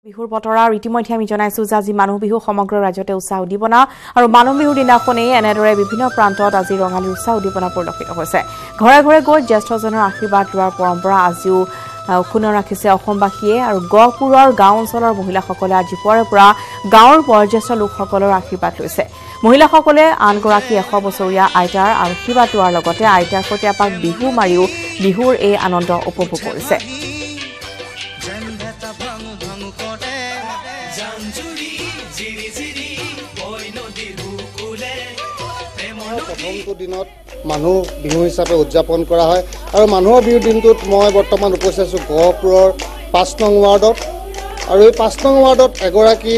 বিহুৰ বতৰা ইতিমধ্যে আমি জনাইছো যে আজি মানুহ বিহু সমগ্ৰ ৰাজ্যতে উৎসাহ উদ্দীপনা আৰু মানুহ বিহুৰ দিনাখনেই এনেদৰে বিভিন্ন প্ৰান্তত আজি ৰঙালী উৎসাহ উদ্দীপনা পৰিলক্ষিত হৈছে ঘৰে ঘৰে গৈ জ্যেষ্ঠজনৰ আশীৰ্বাদ লোৱাৰ পৰম্পৰা আজিও অক্ষুণ্ণ ৰাখিছে অসমবাসীয়ে আৰু গহপুৰৰ গাঁও অঞ্চলৰ মহিলাসকলে আজি পুৱাৰে পৰা গাঁৱৰ বয়োজ্যেষ্ঠ লোকসকলৰ আশীৰ্বাদ লৈছে মহিলাসকলে আনগৰাকী 100 বছৰীয়া আইতাৰ আশীৰ্বাদ লোৱাৰ লগতে আইতাৰ সৈতে এপাক বিহু মাৰিও বিহুৰ এই আনন্দ উপভোগ কৰিছে প্ৰথমটো দিনত মানুহ বিহু হিচাপে উদযাপন কৰা হয় আৰু মানুহৰ বিহু দিনটোত মই বৰ্তমান উপস্থিত আছোঁ গহপুৰৰ 5 নং ৱাৰ্ডত আৰু এই 5 নং ৱাৰ্ডত এগৰাকী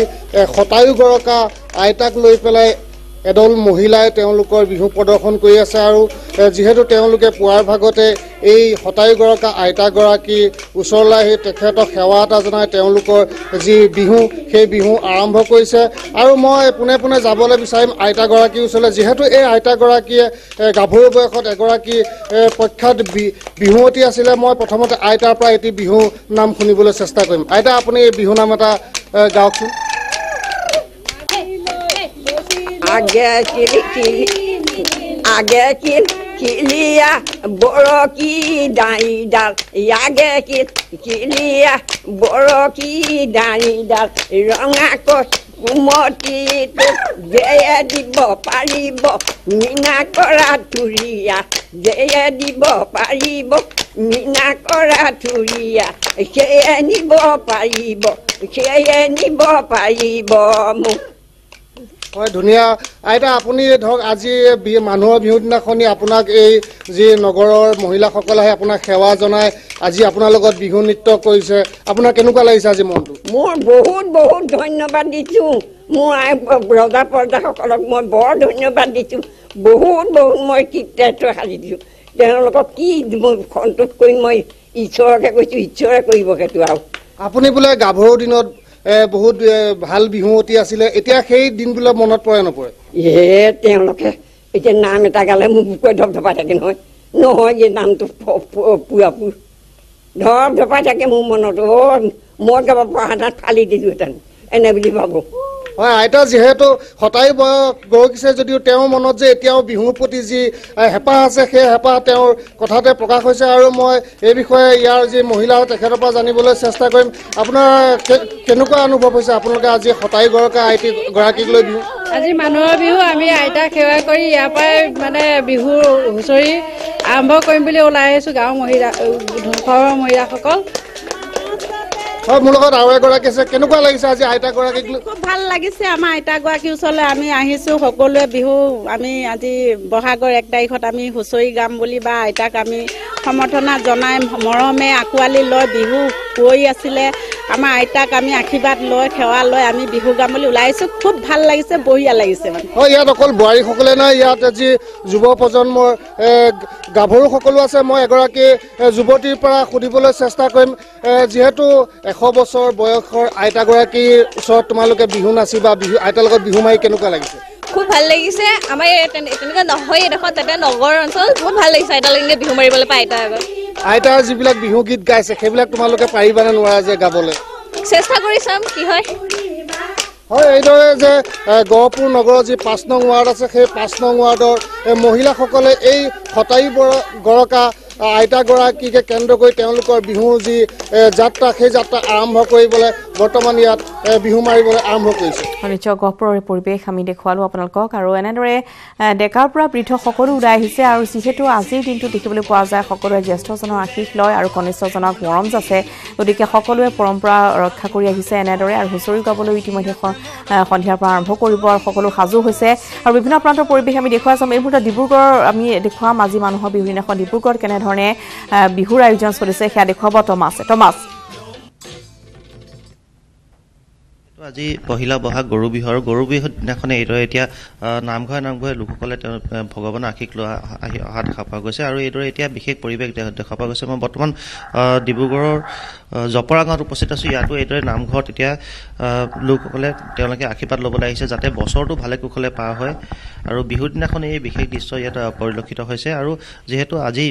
শতায়ুগৰকা আইতাক লৈ পেলাই এদল মহিলাই তেওঁলোকৰ বিহু প্ৰদৰ্শন কৰি আছে আৰু যিহেতু তেওঁলোকে পুৱাৰ ভাগতে এই শতায়ুগৰকা আইতাগৰাকী ওচৰলৈ আহি তেখেতক সেৱা এটা জনাই তেওঁলোকৰ যি বিহু সেই বিহু আৰম্ভ কৰিছে আৰু মই পোনে পোনে যাবলৈ বিচাৰিম আইতাগৰাকীৰ ওচৰলৈ যিহেতু এই আইতাগৰাকীয়ে গাভৰু বয়সত এগৰাকী প্ৰখ্যাত বিহুৱতী আছিলে মই প্ৰথমতে আইতাৰ পৰা এটি বিহু নাম শুনিবলৈ চেষ্টা কৰিম আইতা আপুনি এই বিহু নাম এটা গাওকচোন আগে কিলিয়া বৰকি দাঁড়িডাল আগে কিলিয়া বৰকি দাঁড়িডাল ৰঙা কুমতিটো জেয়ে দিব পাৰিব মীনা কৰা থুৰীয়া জেয়ে দিব পাৰিব মীনা কৰা থুৰীয়া সেয়ে নিব পাৰিব মোক হয় ধুনীয়া আইতা আপুনি ধৰক আজি মানুহৰ বিহুৰ দিনাখনি আপোনাক এই যি নগৰৰ মহিলাসকলে আহি আপোনাক সেৱা জনাই আজি আপোনাৰ লগত বিহু নৃত্য কৰিছে আপোনাৰ কেনেকুৱা লাগিছে আজি মনটো মোৰ বহুত ধন্যবাদ দিছোঁ মোৰ ৰজা প্ৰজাসকলক মই বৰ ধন্যবাদ দিছোঁ বহুত মই কৃতজ্ঞ সাজি দিছোঁ তেওঁলোকক কি সন্তোষ কৰি মই ঈশ্বৰকে কৈছোঁ ঈশ্বৰে কৰিব সেইটো আৰু আপুনি বোলে গাভৰু দিনত বহুত ভাল বিহুৱতী আছিলে এতিয়া সেই দিনবিলাক মনত পৰে নপৰে তেওঁলোকে এতিয়া নাম এটা গালে মোক বুকুৱে ধপধপাই থাকে নহয় যে নামটো পুৰাপুৰ ধপধপাই থাকে মোৰ মনত মই গাব পৰা তাত ফালি দিলোহেঁতেন এনে বুলি ভাবোঁ হয় আইতা যিহেতু শতায়ু বয়স গৰকিছে যদিও তেওঁৰ মনত যে এতিয়াও বিহুৰ প্ৰতি যি হেঁপাহ আছে সেই হেঁপাহ তেওঁৰ কথাতে প্ৰকাশ হৈছে আৰু মই এই বিষয়ে ইয়াৰ যি মহিলা তেখেতৰ পৰা জানিবলৈ চেষ্টা কৰিম আপোনাৰ কেনেকুৱা অনুভৱ হৈছে আপোনালোকে আজি শতায়ুগৰকা আইতাগৰাকীক লৈ বিহু আজি মানুহৰ বিহু আমি আইতাক সেৱা কৰি ইয়াৰ পৰাই মানে বিহুৰ হুঁচৰি আৰম্ভ কৰিম বুলি ওলাই আহিছোঁ গাঁৱৰ ঘৰৰ মহিলাসকল হয় মোৰ লগত আৰু এগৰাকী আছে কেনেকুৱা লাগিছে আজি আইতাগৰাকীক খুব ভাল লাগিছে আমাৰ আইতাগৰাকীৰ ওচৰলৈ আমি আহিছোঁ সকলোৱে বিহু আমি আজি বহাগৰ 1 তাৰিখত আমি হুঁচৰি গাম বুলি বা আইতাক আমি সমৰ্থনা জনাই মৰমে আঁকোৱালি লৈ বিহু কৰি আছিলে আমাৰ আইতাক আমি আশীৰ্বাদ লৈ সেৱা লৈ আমি বিহু গাম বুলি ওলাই আহিছোঁ খুব ভাল লাগিছে বঢ়িয়া লাগিছে মানে হয় ইয়াত অকল বোৱাৰীসকলে নাই ইয়াত আজি যুৱ প্ৰজন্মৰ গাভৰুসকলো আছে মই এগৰাকী যুৱতীৰ পৰা সুধিবলৈ চেষ্টা কৰিম যিহেতু 100 বছৰ বয়সৰ আইতাগৰাকীৰ ওচৰত তোমালোকে বিহু নাচি বা বিহু আইতাৰ লগত বিহু মাৰি কেনেকুৱা লাগিছে খুব ভাল লাগিছে আমাৰ তেনেকুৱা নহয় এডোখৰ তাতে নগৰ অঞ্চল বহুত ভাল লাগিছে আইতাৰ লগত বিহু মাৰিবলৈ পাই আইতাৰ যিবিলাক বিহু গীত গাইছে সেইবিলাক তোমালোকে পাৰিবানে নোৱাৰা যে গাবলৈ চেষ্টা কৰি চাম কি হয় হয় এইদৰে যে গহপুৰ নগৰৰ যি 5 নং ৱাৰ্ড আছে সেই 5 নং ৱাৰ্ডৰ মহিলাসকলে এই শতায়ুগৰকা আইতাগৰাকীকে কেন্দ্ৰ কৰি তেওঁলোকৰ বিহুৰ যি যাত্ৰা সেই যাত্ৰা আৰম্ভ কৰিবলৈ বৰ্তমান ইয়াত বিহু মাৰিবলৈ আৰম্ভ কৰিছে নিশ্চয় গহপুৰৰ পৰিৱেশ আমি দেখুৱালোঁ আপোনালোকক আৰু এনেদৰে ডেকাৰ পৰা বৃদ্ধ সকলো ওলাই আহিছে আৰু যিহেতু আজিৰ দিনটো দেখিবলৈ পোৱা যায় সকলোৱে জ্যেষ্ঠজনৰ আশীষ লয় আৰু কনিষ্ঠজনক মৰম যাচে গতিকে সকলোৱে পৰম্পৰা ৰক্ষা কৰি আহিছে এনেদৰে আৰু হুঁচৰি গাবলৈ ইতিমধ্যে সন্ধিয়াৰ পৰা আৰম্ভ কৰিব আৰু সকলো সাজু হৈছে আৰু বিভিন্ন প্ৰান্তৰ পৰিৱেশ আমি দেখুৱাই যাম এই মুহূৰ্তত ডিব্ৰুগড় আমি দেখুৱাম আজি মানুহৰ বিহুৰ দিনাখন ডিব্ৰুগড়ত কেনেধৰণে বিহুৰ আয়োজন চলিছে সেয়া দেখুৱাব টমাছ আজি পহিলা বহাগ গৰু বিহুৰ দিনাখনে এইদৰে এতিয়া নামঘৰে লোকসকলে ভগৱানৰ আশীষ লোৱা অহা দেখা পোৱা গৈছে আৰু এইদৰে এতিয়া বিশেষ পৰিৱেশ দেখা পোৱা গৈছে মই বৰ্তমান ডিব্ৰুগড়ৰ জপৰা গাঁৱত উপস্থিত আছোঁ ইয়াতো এইদৰে নামঘৰত এতিয়া লোকসকলে তেওঁলোকে আশীৰ্বাদ ল'বলৈ আহিছে যাতে বছৰটো ভালে কুশলে পাৰ হয় আৰু বিহুৰ দিনাখন এই বিশেষ দৃশ্য ইয়াত পৰিলক্ষিত হৈছে আৰু যিহেতু আজি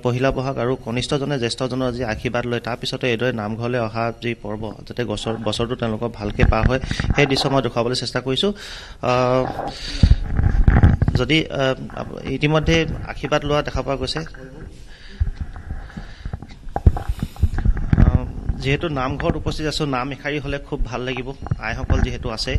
পহিলা বহাগ আৰু কনিষ্ঠজনে জ্যেষ্ঠজনৰ যি আশীৰ্বাদ লয় তাৰপিছতে এইদৰে নামঘৰলৈ অহা যি পৰ্ব যাতে বছৰটো তেওঁলোকৰ ভালকৈ পাৰ হয় সেই দৃশ্য মই দেখুৱাবলৈ চেষ্টা কৰিছোঁ যদি ইতিমধ্যে আশীৰ্বাদ লোৱা দেখা পোৱা গৈছে যেহেতু নামঘৰত উপস্থিত আছোঁ নাম এশাৰী হ'লে খুব ভাল লাগিব আইসকল যিহেতু আছে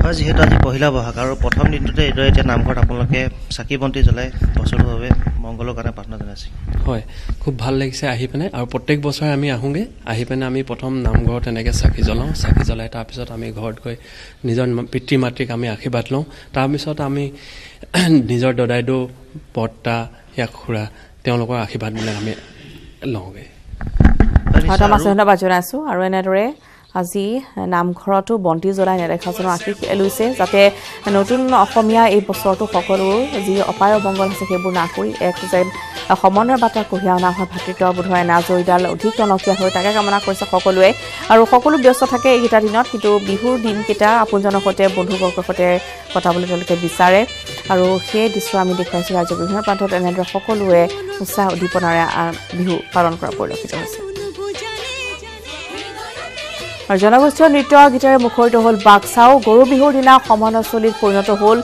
হয় যিহেতু আজি পহিলা বহাগ আৰু প্ৰথম দিনটোতে এইদৰে এতিয়া নামঘৰত আপোনালোকে চাকি বন্তি জ্বলাই বছৰটোৰ বাবে মংগলৰ কাৰণে প্ৰাৰ্থনা জনাইছে হয় খুব ভাল লাগিছে আহি পিনে আৰু প্ৰত্যেক বছৰে আমি আহোঁগৈ আহি পিনে আমি প্ৰথম নামঘৰত এনেকৈ চাকি জ্বলাই তাৰপিছত আমি ঘৰত গৈ নিজৰ পিতৃ মাতৃক আমি আশীৰ্বাদ লওঁ তাৰপিছত আমি নিজৰ দদাইদেউ বৰ্তা ইয়াক খুৰা তেওঁলোকৰ আশীৰ্বাদবিলাক আমি লওঁগৈ ধন্যবাদ জনাইছোঁ আৰু এনেদৰে আজি নামঘৰতো বন্তি জ্বলাই নেদেখাজনৰ আশীষ লৈছে যাতে নতুন অসমীয়া এই বছৰটো সকলো যি অপায় অমংগল আছে সেইবোৰ না কৰি এক যেন সমন্বয়ৰ বাৰ্তা কঢ়িয়াই অনা হয় ভাতৃত্ববোধৰ এনাজৰীডাল অধিক টনকীয়া হৈ তাকে কামনা কৰিছে সকলোৱে আৰু সকলো ব্যস্ত থাকে এইকেইটা দিনত কিন্তু বিহুৰ দিনকেইটা আপোনজনৰ সৈতে বন্ধুবৰ্গৰ সৈতে কটাবলৈ তেওঁলোকে বিচাৰে আৰু সেই দৃশ্য আমি দেখুৱাইছোঁ ৰাজ্যৰ বিভিন্ন প্ৰান্তত এনেদৰে সকলোৱে উৎসাহ উদ্দীপনাৰে বিহু পালন কৰা পৰিলক্ষিত হৈছে আৰু জনগোষ্ঠীয় নৃত্য গীতেৰে মুখৰিত হ'ল বাক্সাও গৰু বিহুৰ দিনা সমন্বয়স্থলীত পৰিণত হ'ল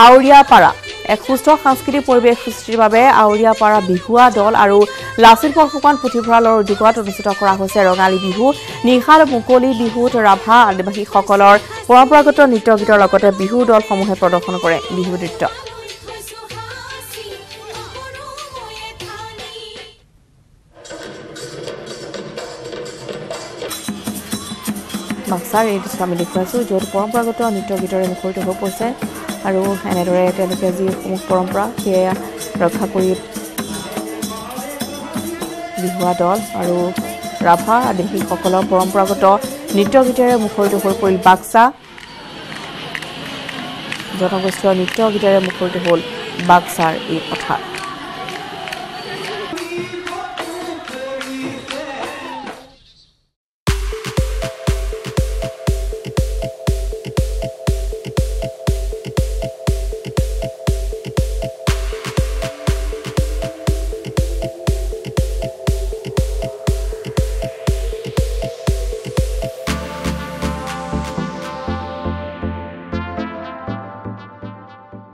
আউৰীয়াপাৰা এক সুস্থ সাংস্কৃতিক পৰিৱেশ সৃষ্টিৰ বাবে আউৰীয়াপাৰা বিহুৱা দল আৰু লাচিত বৰফুকন পুথিভঁৰালৰ উদ্যোগত অনুষ্ঠিত কৰা হৈছে ৰঙালী বিহু নিশাল মুকলি বিহুত ৰাভা আদিবাসীসকলৰ পৰম্পৰাগত নৃত্য গীতৰ লগতে বিহু দলসমূহে প্ৰদৰ্শন কৰে বিহু নৃত্য বাক্সাৰ এই দৃশ্য আমি দেখুৱাইছোঁ য'ত পৰম্পৰাগত নৃত্য গীতেৰে মুখৰিত হৈ পৰিছে আৰু এনেদৰে তেওঁলোকে যিসমূহ পৰম্পৰা সেয়া ৰক্ষা কৰি বিহুৱা দল আৰু ৰাভা আদিবাসীসকলৰ পৰম্পৰাগত নৃত্য গীতেৰে মুখৰিত হৈ পৰিল বাক্সা জনগোষ্ঠীয় নৃত্য গীতেৰে মুখৰিত হ'ল বাক্সাৰ এই পথাৰ